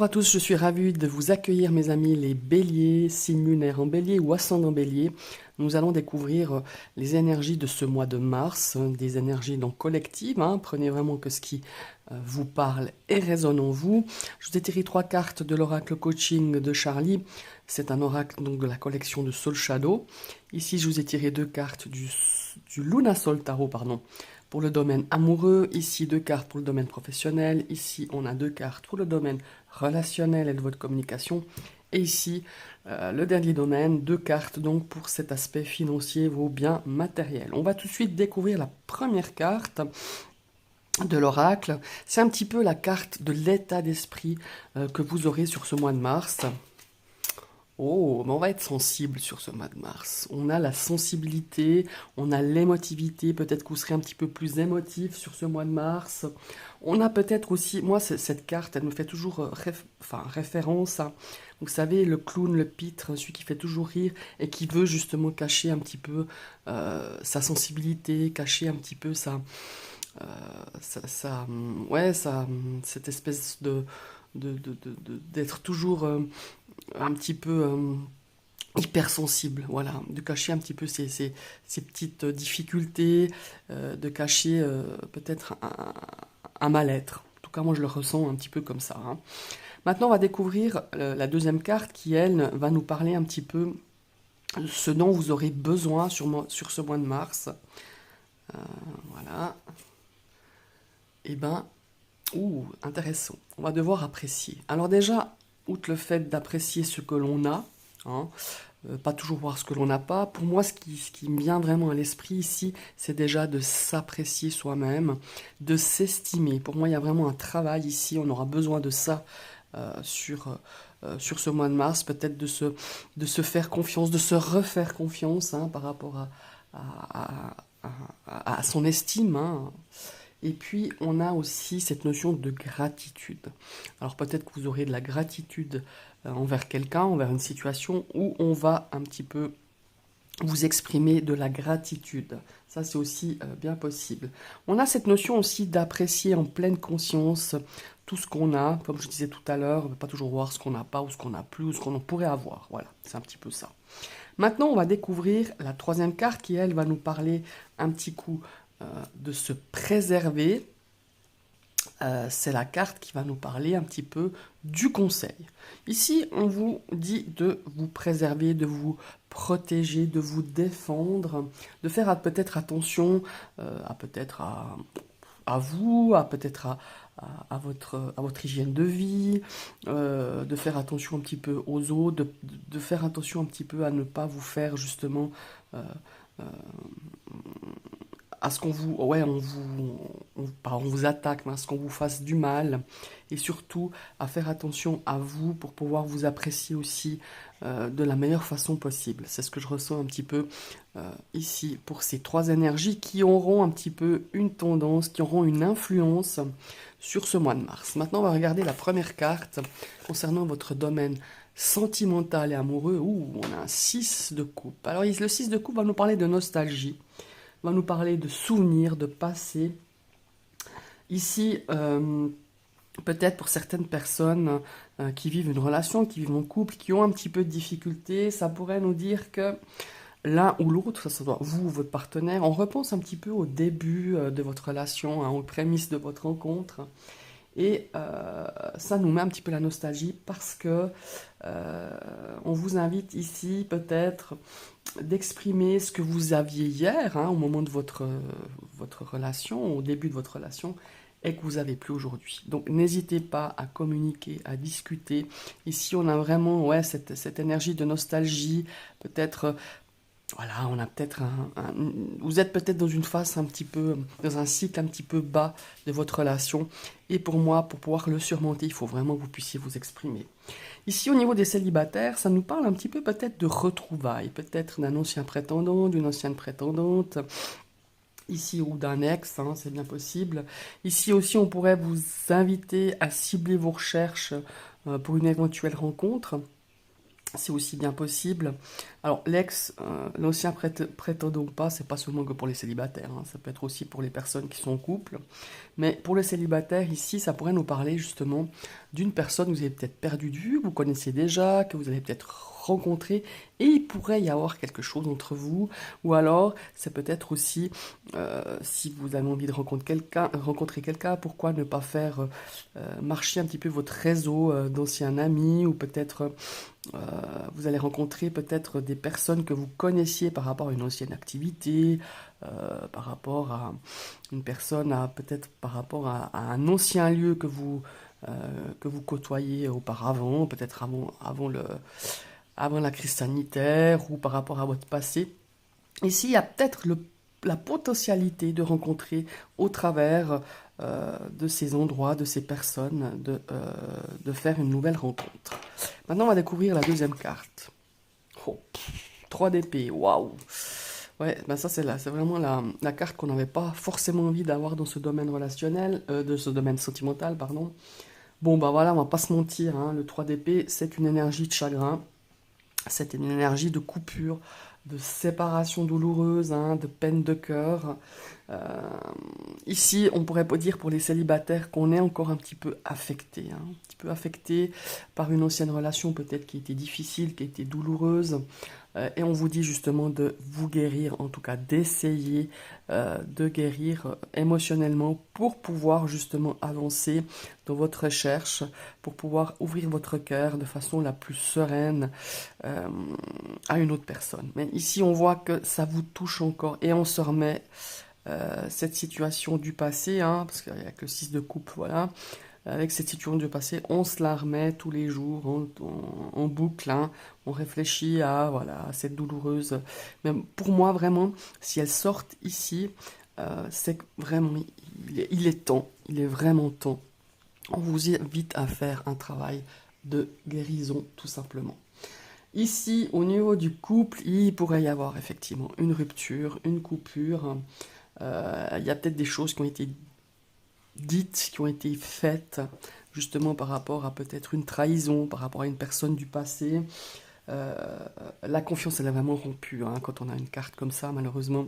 Bonjour à tous, je suis ravie de vous accueillir mes amis les béliers, signe lunaire en bélier ou ascendant bélier. Nous allons découvrir les énergies de ce mois de mars, des énergies donc collectives, prenez vraiment que ce qui vous parle et résonne en vous. Je vous ai tiré 3 cartes de l'oracle coaching de Charlie, c'est un oracle donc de la collection de Soul Shadow. Ici je vous ai tiré 2 cartes du Luna Soul Tarot, pardon, pour le domaine amoureux, ici 2 cartes pour le domaine professionnel, ici on a 2 cartes pour le domaine relationnel et de votre communication, et ici le dernier domaine, 2 cartes donc pour cet aspect financier, vos biens matériels. On va tout de suite découvrir la première carte de l'oracle. C'est un petit peu la carte de l'état d'esprit que vous aurez sur ce mois de mars. Oh, mais on va être sensible sur ce mois de mars. On a la sensibilité, on a l'émotivité, peut-être que vous serez un petit peu plus émotif sur ce mois de mars. On a peut-être aussi, moi cette carte, elle me fait toujours référence à, vous savez, le clown, le pitre, celui qui fait toujours rire et qui veut justement cacher un petit peu sa sensibilité, cacher un petit peu cette espèce d'être toujours un petit peu hypersensible, voilà, de cacher un petit peu ces petites difficultés, de cacher peut-être un mal-être. En tout cas, moi je le ressens un petit peu comme ça. Maintenant, on va découvrir la deuxième carte qui, elle, va nous parler un petit peu de ce dont vous aurez besoin sur ce mois de mars. Voilà. Et ben, intéressant. On va devoir apprécier. Alors déjà, outre le fait d'apprécier ce que l'on a, pas toujours voir ce que l'on n'a pas, pour moi, ce qui me vient vraiment à l'esprit ici, c'est déjà de s'apprécier soi-même, de s'estimer. Pour moi, il y a vraiment un travail ici, on aura besoin de ça sur ce mois de mars, peut-être de se faire confiance, de se refaire confiance par rapport à son estime. Et puis, on a aussi cette notion de gratitude. Alors peut-être que vous aurez de la gratitude envers quelqu'un, envers une situation où on va un petit peu vous exprimer de la gratitude. Ça, c'est aussi bien possible. On a cette notion aussi d'apprécier en pleine conscience tout ce qu'on a. Comme je disais tout à l'heure, on ne peut pas toujours voir ce qu'on n'a pas, ou ce qu'on n'a plus, ou ce qu'on pourrait avoir. Voilà, c'est un petit peu ça. Maintenant, on va découvrir la troisième carte qui, elle, va nous parler un petit coup de se préserver. C'est la carte qui va nous parler un petit peu du conseil. Ici, on vous dit de vous préserver, de vous protéger, de vous défendre, de faire peut-être attention à vous, peut-être à votre hygiène de vie, de faire attention un petit peu aux autres, de faire attention un petit peu à ne pas vous faire justement à ce qu'on vous, on vous attaque, mais à ce qu'on vous fasse du mal, et surtout à faire attention à vous pour pouvoir vous apprécier aussi de la meilleure façon possible. C'est ce que je ressens un petit peu ici pour ces 3 énergies qui auront un petit peu une tendance, qui auront une influence sur ce mois de mars. Maintenant, on va regarder la première carte concernant votre domaine sentimental et amoureux. On a un 6 de coupe. Alors, le 6 de coupe va nous parler de nostalgie, va nous parler de souvenirs, de passé. Ici, peut-être pour certaines personnes qui vivent une relation, qui vivent en couple, qui ont un petit peu de difficultés, ça pourrait nous dire que l'un ou l'autre, ça doit vous ou votre partenaire, on repense un petit peu au début de votre relation, aux prémices de votre rencontre. Et ça nous met un petit peu la nostalgie parce que on vous invite ici peut-être d'exprimer ce que vous aviez hier, au moment de votre relation, au début de votre relation, et que vous n'avez plus aujourd'hui. Donc n'hésitez pas à communiquer, à discuter. Ici on a vraiment cette énergie de nostalgie, peut-être... Voilà, on a peut-être vous êtes peut-être dans une phase un petit peu, dans un cycle un petit peu bas de votre relation. Et pour moi, pour pouvoir le surmonter, il faut vraiment que vous puissiez vous exprimer. Ici, au niveau des célibataires, ça nous parle un petit peu peut-être de retrouvailles, peut-être d'un ancien prétendant, d'une ancienne prétendante. Ici, ou d'un ex, c'est bien possible. Ici aussi, on pourrait vous inviter à cibler vos recherches pour une éventuelle rencontre. c'est aussi bien possible. Alors, l'ancien prétendant ou pas, c'est pas seulement que pour les célibataires, hein, ça peut être aussi pour les personnes qui sont en couple. Mais pour les célibataires, ici, ça pourrait nous parler justement d'une personne que vous avez peut-être perdu de vue, que vous connaissez déjà, que vous avez peut-être rencontré, et il pourrait y avoir quelque chose entre vous. Ou alors, c'est peut-être aussi, si vous avez envie de rencontrer quelqu'un, pourquoi ne pas faire marcher un petit peu votre réseau d'anciens amis, ou peut-être euh, vous allez rencontrer peut-être des personnes que vous connaissiez par rapport à une ancienne activité, par rapport à une personne, peut-être par rapport à un ancien lieu que vous côtoyez auparavant, peut-être avant la crise sanitaire, ou par rapport à votre passé. Ici, il y a peut-être la potentialité de rencontrer au travers de ces endroits, de ces personnes, de faire une nouvelle rencontre. Maintenant, on va découvrir la deuxième carte. Oh, 3 d'épée, waouh! Ouais, ben ça c'est vraiment la carte qu'on n'avait pas forcément envie d'avoir dans ce domaine relationnel, de ce domaine sentimental, pardon. Bon, bah voilà, on va pas se mentir, hein, le 3 d'épée, c'est une énergie de chagrin, c'est une énergie de coupure, de séparation douloureuse, hein, de peine de cœur. Euh, Ici, on pourrait pas dire pour les célibataires qu'on est encore un petit peu affecté, hein, un petit peu affecté par une ancienne relation peut-être qui était difficile, qui était douloureuse. Et on vous dit justement de vous guérir, en tout cas d'essayer de guérir émotionnellement pour pouvoir justement avancer dans votre recherche, pour pouvoir ouvrir votre cœur de façon la plus sereine euh, à une autre personne. Mais ici, on voit que ça vous touche encore et on se remet cette situation du passé, hein, parce qu'il n'y a que 6 de coupe, voilà. Avec cette situation du passé, on se la remet tous les jours en boucle, hein. On réfléchit à, voilà, à cette douloureuse. Mais pour moi, vraiment, si elles sortent ici, c'est que vraiment, il est temps, il est vraiment temps. On vous invite à faire un travail de guérison, tout simplement. Ici, au niveau du couple, il pourrait y avoir effectivement une rupture, une coupure. Il y a peut-être des choses qui ont été dites, qui ont été faites, justement par rapport à peut-être une trahison, par rapport à une personne du passé. Euh, la confiance, elle est vraiment rompue, hein, quand on a une carte comme ça, malheureusement.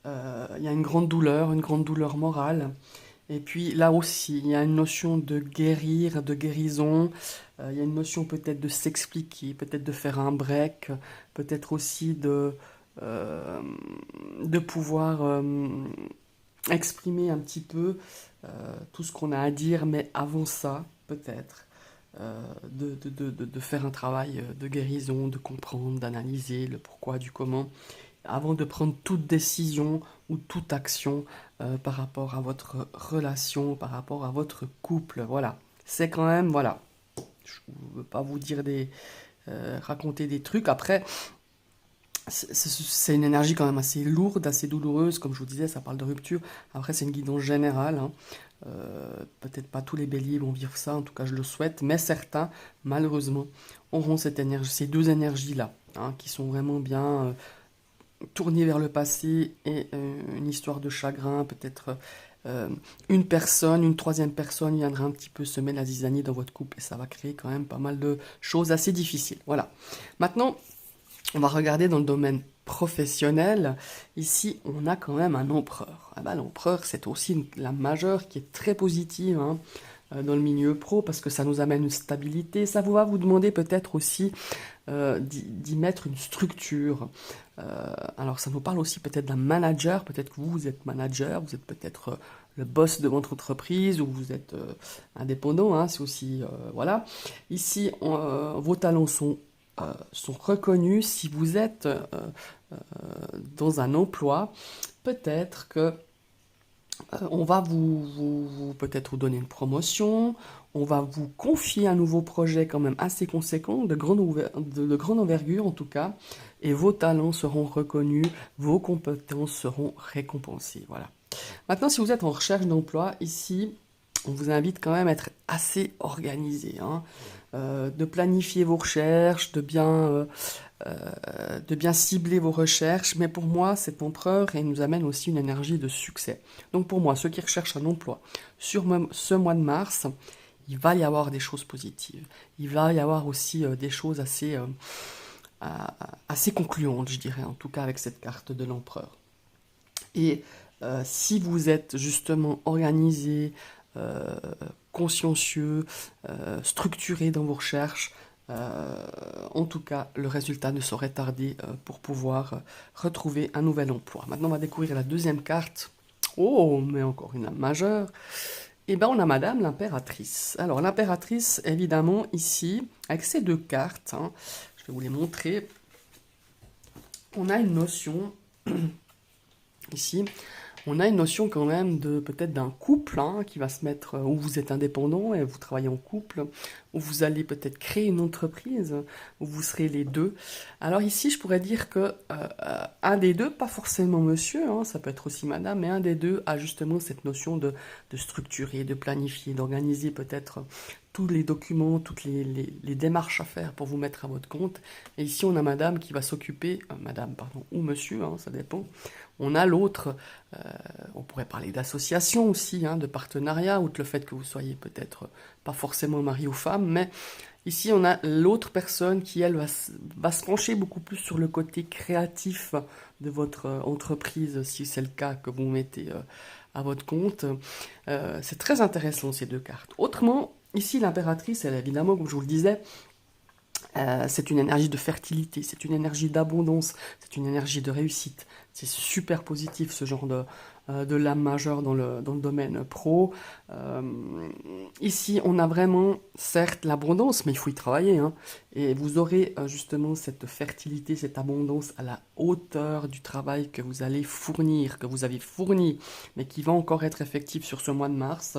Il y a une grande douleur morale. Et puis là aussi, il y a une notion de guérir, de guérison. Il y a une notion peut-être de s'expliquer, peut-être de faire un break, peut-être aussi euh, de pouvoir exprimer un petit peu tout ce qu'on a à dire, mais avant ça, peut-être, de faire un travail de guérison, de comprendre, d'analyser le pourquoi, du comment, avant de prendre toute décision ou toute action par rapport à votre relation, par rapport à votre couple. Voilà. C'est quand même, voilà. Je ne veux pas vous dire raconter des trucs. Après, c'est une énergie quand même assez lourde, assez douloureuse. Comme je vous disais, ça parle de rupture. Après, c'est une guidance générale, hein. Peut-être pas tous les béliers vont vivre ça, en tout cas je le souhaite, mais certains, malheureusement, auront cette énergie, ces deux énergies-là, hein, qui sont vraiment bien tournées vers le passé et une histoire de chagrin, peut-être une personne, une troisième personne viendra un petit peu semer la zizanie dans votre couple et ça va créer quand même pas mal de choses assez difficiles. Voilà. Maintenant, on va regarder dans le domaine professionnel. Ici, on a quand même un empereur. Ah bah, l'empereur, c'est aussi la majeure qui est très positive, hein, dans le milieu pro parce que ça nous amène une stabilité. Ça va vous demander peut-être aussi d'y mettre une structure. Alors, ça nous parle aussi peut-être d'un manager. Peut-être que vous êtes manager, vous êtes peut-être le boss de votre entreprise ou vous êtes indépendant. Hein, c'est aussi, voilà. Ici, vos talents sont reconnus. Si vous êtes dans un emploi, peut-être que on va peut-être vous donner une promotion, on va vous confier un nouveau projet quand même assez conséquent, de grande envergure en tout cas, et vos talents seront reconnus, vos compétences seront récompensées. Voilà. Maintenant, si vous êtes en recherche d'emploi, ici, on vous invite quand même à être assez organisé, hein, de planifier vos recherches, de bien cibler vos recherches. Mais pour moi, cet empereur, il nous amène aussi une énergie de succès. Donc pour moi, ceux qui recherchent un emploi sur ce mois de mars, il va y avoir des choses positives. Il va y avoir aussi des choses assez concluantes, je dirais, en tout cas avec cette carte de l'empereur. Et si vous êtes justement organisé, euh, consciencieux, structuré dans vos recherches, en tout cas, le résultat ne saurait tarder pour pouvoir retrouver un nouvel emploi. Maintenant, on va découvrir la deuxième carte. Oh, mais encore une âme majeure. Et bien, on a Madame l'impératrice. Alors, l'impératrice, évidemment, ici, avec ces deux cartes, hein, je vais vous les montrer, on a une notion, ici, on a une notion quand même de peut-être d'un couple hein, qui va se mettre, où vous êtes indépendant et vous travaillez en couple, où vous allez peut-être créer une entreprise, où vous serez les deux. Alors ici, je pourrais dire que un des deux, pas forcément monsieur, hein, ça peut être aussi madame, mais un des deux a justement cette notion de structurer, de planifier, d'organiser peut-être tous les documents, toutes les démarches à faire pour vous mettre à votre compte. Et ici, on a madame qui va s'occuper, madame, pardon, ou monsieur, hein, ça dépend. On a l'autre, on pourrait parler d'association aussi, hein, de partenariat, outre le fait que vous soyez peut-être pas forcément mari ou femme, mais ici on a l'autre personne qui, elle, va se pencher beaucoup plus sur le côté créatif de votre entreprise, si c'est le cas que vous mettez à votre compte. C'est très intéressant ces deux cartes. Autrement, ici l'impératrice, elle évidemment, comme je vous le disais, c'est une énergie de fertilité, c'est une énergie d'abondance, c'est une énergie de réussite. C'est super positif ce genre de lame majeure dans le domaine pro. Ici, on a vraiment, certes, l'abondance, mais il faut y travailler. Hein, et vous aurez justement cette fertilité, cette abondance à la hauteur du travail que vous allez fournir, que vous avez fourni, mais qui va encore être effectif sur ce mois de mars.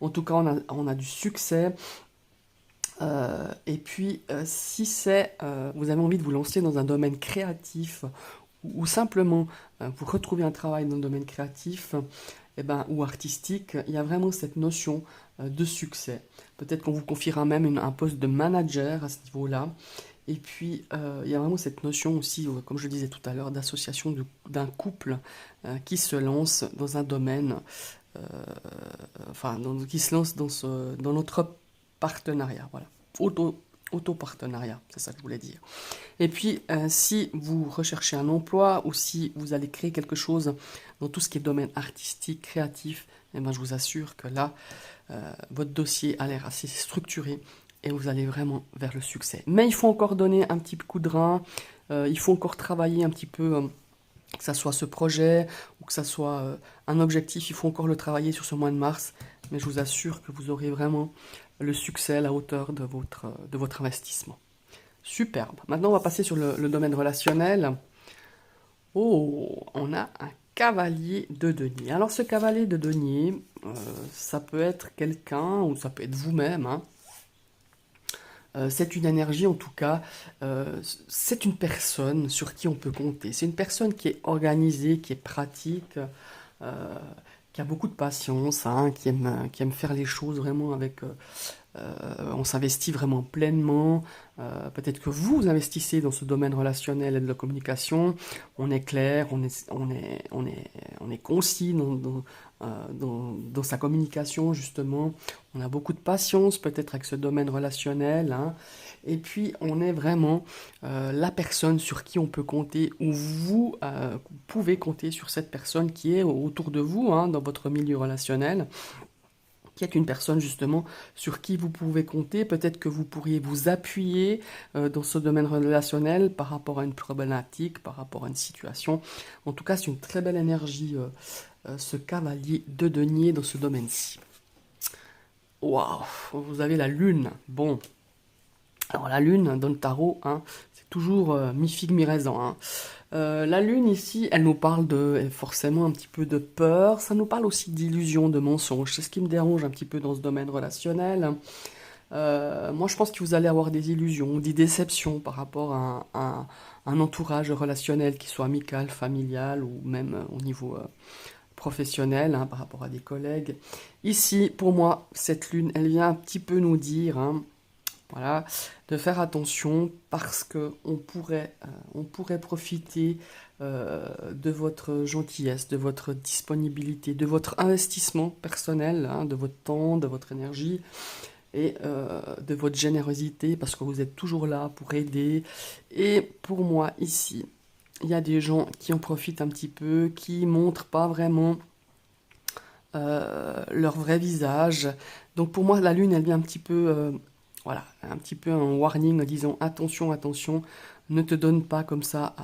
En tout cas, on a du succès. Et puis, si vous avez envie de vous lancer dans un domaine créatif ou simplement vous retrouver un travail dans le domaine créatif eh ben, ou artistique, il y a vraiment cette notion de succès. Peut-être qu'on vous confiera même un poste de manager à ce niveau-là. Et puis, il y a vraiment cette notion aussi, comme je le disais tout à l'heure, d'association d'un couple qui se lance dans un domaine, euh, qui se lance dans notre partenariat, voilà. Auto-partenariat, c'est ça que je voulais dire. Et puis, si vous recherchez un emploi ou si vous allez créer quelque chose dans tout ce qui est domaine artistique, créatif, eh ben, je vous assure que là, votre dossier a l'air assez structuré et vous allez vraiment vers le succès. Mais il faut encore donner un petit coup de rein, il faut encore travailler un petit peu, que ça soit ce projet ou que ça soit un objectif, il faut encore le travailler sur ce mois de mars. Mais je vous assure que vous aurez vraiment le succès à la hauteur de votre investissement. Superbe. Maintenant, on va passer sur le domaine relationnel. Oh, on a un cavalier de denier. Alors, ce cavalier de denier, ça peut être quelqu'un ou ça peut être vous-même. Hein. C'est une énergie, en tout cas, c'est une personne sur qui on peut compter. C'est une personne qui est organisée, qui est pratique, qui a beaucoup de patience, hein, qui aime faire les choses vraiment avec... on s'investit vraiment pleinement. Peut-être que vous investissez dans ce domaine relationnel et de la communication. On est clair, on est concis dans sa communication, justement. On a beaucoup de patience, peut-être, avec ce domaine relationnel. Hein. Et puis, on est vraiment la personne sur qui on peut compter, ou vous pouvez compter sur cette personne qui est autour de vous, hein, dans votre milieu relationnel, qui est une personne justement sur qui vous pouvez compter. Peut-être que vous pourriez vous appuyer dans ce domaine relationnel par rapport à une problématique, par rapport à une situation. En tout cas, c'est une très belle énergie, ce cavalier de denier dans ce domaine-ci. Waouh, vous avez la lune. Bon, alors la lune dans le tarot, hein, c'est toujours mi-figue, mi-raisin. Hein. La lune ici, elle nous parle forcément un petit peu de peur, ça nous parle aussi d'illusions, de mensonges. C'est ce qui me dérange un petit peu dans ce domaine relationnel. Moi, je pense que vous allez avoir des illusions, des déceptions par rapport à un entourage relationnel, qui soit amical, familial ou même au niveau professionnel, hein, par rapport à des collègues. Ici, pour moi, cette lune, elle vient un petit peu nous dire... Hein, Voilà, de faire attention parce que on pourrait profiter de votre gentillesse, de votre disponibilité, de votre investissement personnel, hein, de votre temps, de votre énergie et de votre générosité parce que vous êtes toujours là pour aider. Et pour moi, ici, il y a des gens qui en profitent un petit peu, qui montrent pas vraiment leur vrai visage. Donc pour moi, la lune, elle vient un petit peu, voilà, un petit peu un warning en disant attention, attention, ne te donne pas comme ça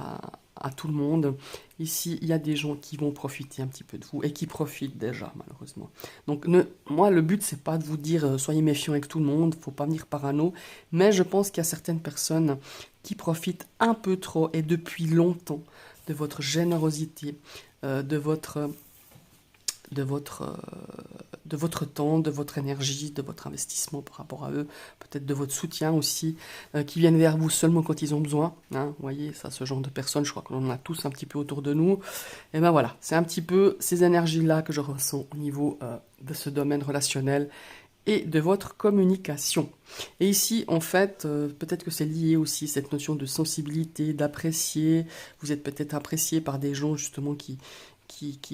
à tout le monde. Ici, il y a des gens qui vont profiter un petit peu de vous et qui profitent déjà, malheureusement. Donc moi, le but, c'est pas de vous dire soyez méfiants avec tout le monde, faut pas venir parano, mais je pense qu'il y a certaines personnes qui profitent un peu trop et depuis longtemps de votre générosité, de de votre, euh, de votre temps, de votre énergie, de votre investissement par rapport à eux, peut-être de votre soutien aussi, qui viennent vers vous seulement quand ils ont besoin. Hein, vous voyez, ça, ce genre de personnes, je crois qu'on en a tous un petit peu autour de nous. Et ben voilà, c'est un petit peu ces énergies-là que je ressens au niveau de ce domaine relationnel et de votre communication. Et ici, en fait, peut-être que c'est lié aussi, cette notion de sensibilité, d'apprécier. Vous êtes peut-être apprécié par des gens justement qui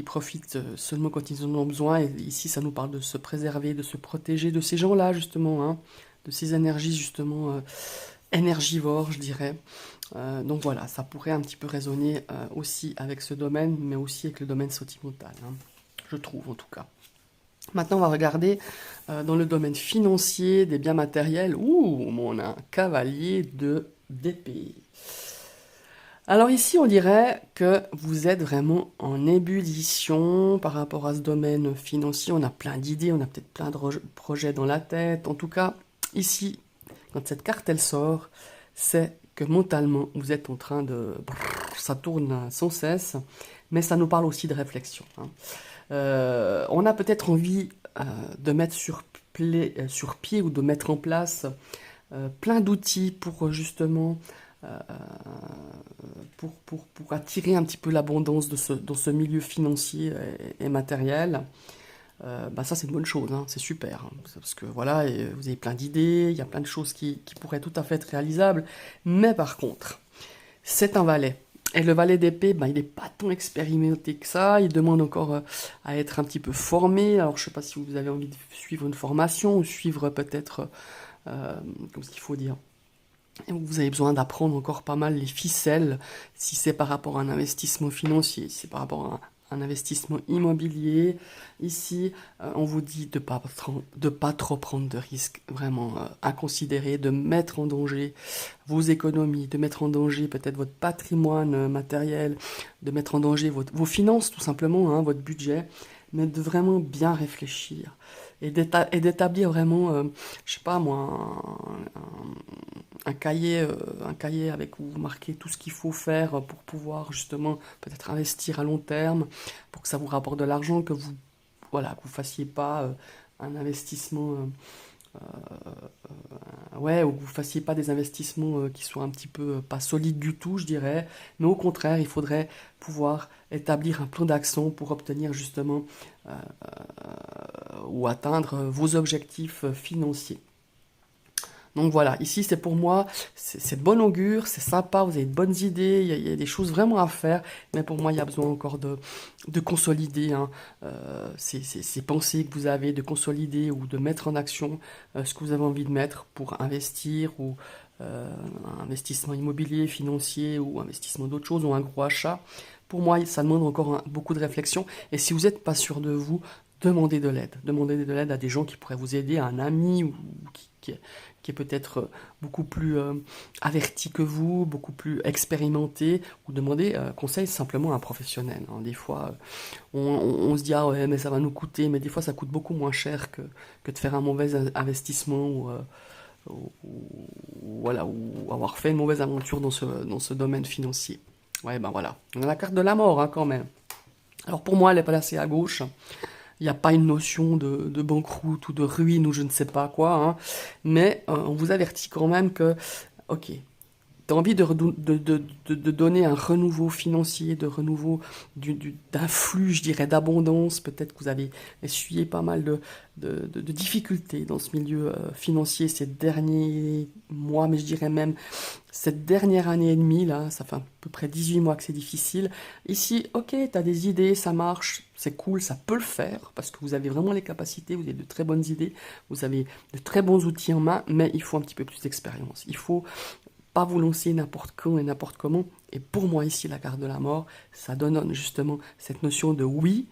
profitent seulement quand ils en ont besoin. Et ici, ça nous parle de se préserver, de se protéger de ces gens-là, justement, hein, de ces énergies, justement, énergivores, je dirais. Donc voilà, ça pourrait un petit peu résonner aussi avec ce domaine, mais aussi avec le domaine sentimental, hein, je trouve en tout cas. Maintenant, on va regarder dans le domaine financier, des biens matériels. Ouh, on a un cavalier de d'épée. Alors ici, on dirait que vous êtes vraiment en ébullition par rapport à ce domaine financier. On a plein d'idées, on a peut-être plein de projets dans la tête. En tout cas, ici, quand cette carte elle sort, c'est que mentalement, vous êtes en train de... Ça tourne sans cesse, mais ça nous parle aussi de réflexion, hein. On a peut-être envie de mettre sur pied ou de mettre en place plein d'outils pour justement euh, pour attirer un petit peu l'abondance dans ce milieu financier et matériel. Bah ça c'est une bonne chose, hein, c'est super, hein, parce que voilà, et vous avez plein d'idées, il y a plein de choses qui pourraient tout à fait être réalisables, mais par contre, c'est un valet. Et le valet d'épée, bah, il n'est pas tant expérimenté que ça, il demande encore à être un petit peu formé. Alors je ne sais pas si vous avez envie de suivre une formation ou suivre peut-être, comme ce qu'il faut dire, et vous avez besoin d'apprendre encore pas mal les ficelles, si c'est par rapport à un investissement financier, si c'est par rapport à un investissement immobilier. Ici, on vous dit de pas trop prendre de risques vraiment inconsidérés, de mettre en danger vos économies, de mettre en danger peut-être votre patrimoine matériel, de mettre en danger vos finances tout simplement, hein, votre budget, mais de vraiment bien réfléchir et d'établir vraiment, je sais pas moi, un cahier avec où vous marquez tout ce qu'il faut faire pour pouvoir justement peut-être investir à long terme, pour que ça vous rapporte de l'argent, que vous voilà, que vous fassiez pas un investissement ouais, ou que vous fassiez pas des investissements qui soient un petit peu pas solides du tout, je dirais, mais au contraire, il faudrait pouvoir établir un plan d'action pour obtenir justement ou atteindre vos objectifs financiers. Donc voilà, ici c'est pour moi, c'est de bon augure, c'est sympa, vous avez de bonnes idées, il y a des choses vraiment à faire, mais pour moi il y a besoin encore de consolider hein, ces pensées que vous avez, de consolider ou de mettre en action ce que vous avez envie de mettre pour investir ou un investissement immobilier, financier ou investissement d'autre chose ou un gros achat. Pour moi ça demande encore beaucoup de réflexion et si vous n'êtes pas sûr de vous, demandez de l'aide. Demandez de l'aide à des gens qui pourraient vous aider, à un ami ou qui est peut-être beaucoup plus averti que vous, beaucoup plus expérimenté, ou demandez conseil simplement à un professionnel, hein. Des fois, on se dit ah ouais mais ça va nous coûter, mais des fois ça coûte beaucoup moins cher que de faire un mauvais investissement voilà, ou avoir fait une mauvaise aventure dans ce domaine financier. Ouais ben voilà, on a la carte de la mort hein, quand même. Alors pour moi elle est placée à gauche. Il n'y a pas une notion de banqueroute ou de ruine ou je ne sais pas quoi, hein. Mais on vous avertit quand même que, ok, tu as envie de donner un renouveau financier, de renouveau d'un flux, je dirais, d'abondance. Peut-être que vous avez essuyé pas mal de difficultés dans ce milieu financier ces derniers mois, mais je dirais même cette dernière année et demie, là, ça fait à peu près 18 mois que c'est difficile. Ici, ok, tu as des idées, ça marche, c'est cool, ça peut le faire, parce que vous avez vraiment les capacités, vous avez de très bonnes idées, vous avez de très bons outils en main, mais il faut un petit peu plus d'expérience. Il faut pas vous lancer n'importe quand et n'importe comment. Et pour moi, ici, la carte de la mort, ça donne justement cette notion de oui,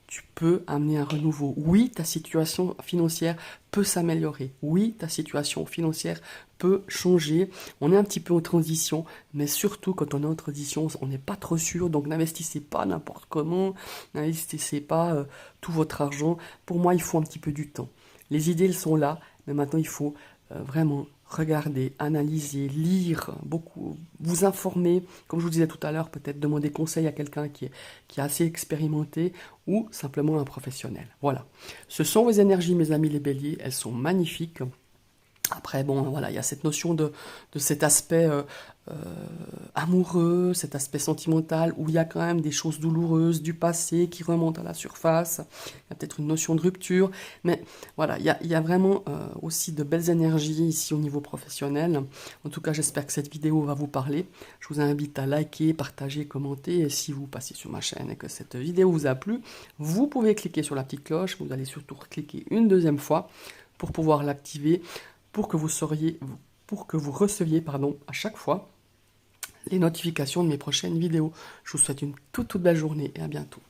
tu peux amener un renouveau. Oui, ta situation financière peut s'améliorer. Oui, ta situation financière peut changer. On est un petit peu en transition, mais surtout quand on est en transition, on n'est pas trop sûr. Donc n'investissez pas n'importe comment, n'investissez pas tout votre argent. Pour moi, il faut un petit peu du temps. Les idées, elles sont là, mais maintenant, il faut vraiment regarder, analyser, lire, beaucoup, vous informer, comme je vous disais tout à l'heure, peut-être demander conseil à quelqu'un qui est assez expérimenté ou simplement un professionnel. Voilà. Ce sont vos énergies, mes amis les béliers, elles sont magnifiques. Après, bon, voilà, il y a cette notion de cet aspect amoureux, cet aspect sentimental, où il y a quand même des choses douloureuses du passé qui remontent à la surface. Il y a peut-être une notion de rupture, mais voilà, il y a vraiment aussi de belles énergies ici au niveau professionnel. En tout cas, j'espère que cette vidéo va vous parler. Je vous invite à liker, partager, commenter, et si vous passez sur ma chaîne et que cette vidéo vous a plu, vous pouvez cliquer sur la petite cloche, vous allez surtout cliquer une deuxième fois pour pouvoir l'activer, pour que vous receviez, pardon, à chaque fois les notifications de mes prochaines vidéos. Je vous souhaite une toute belle journée et à bientôt.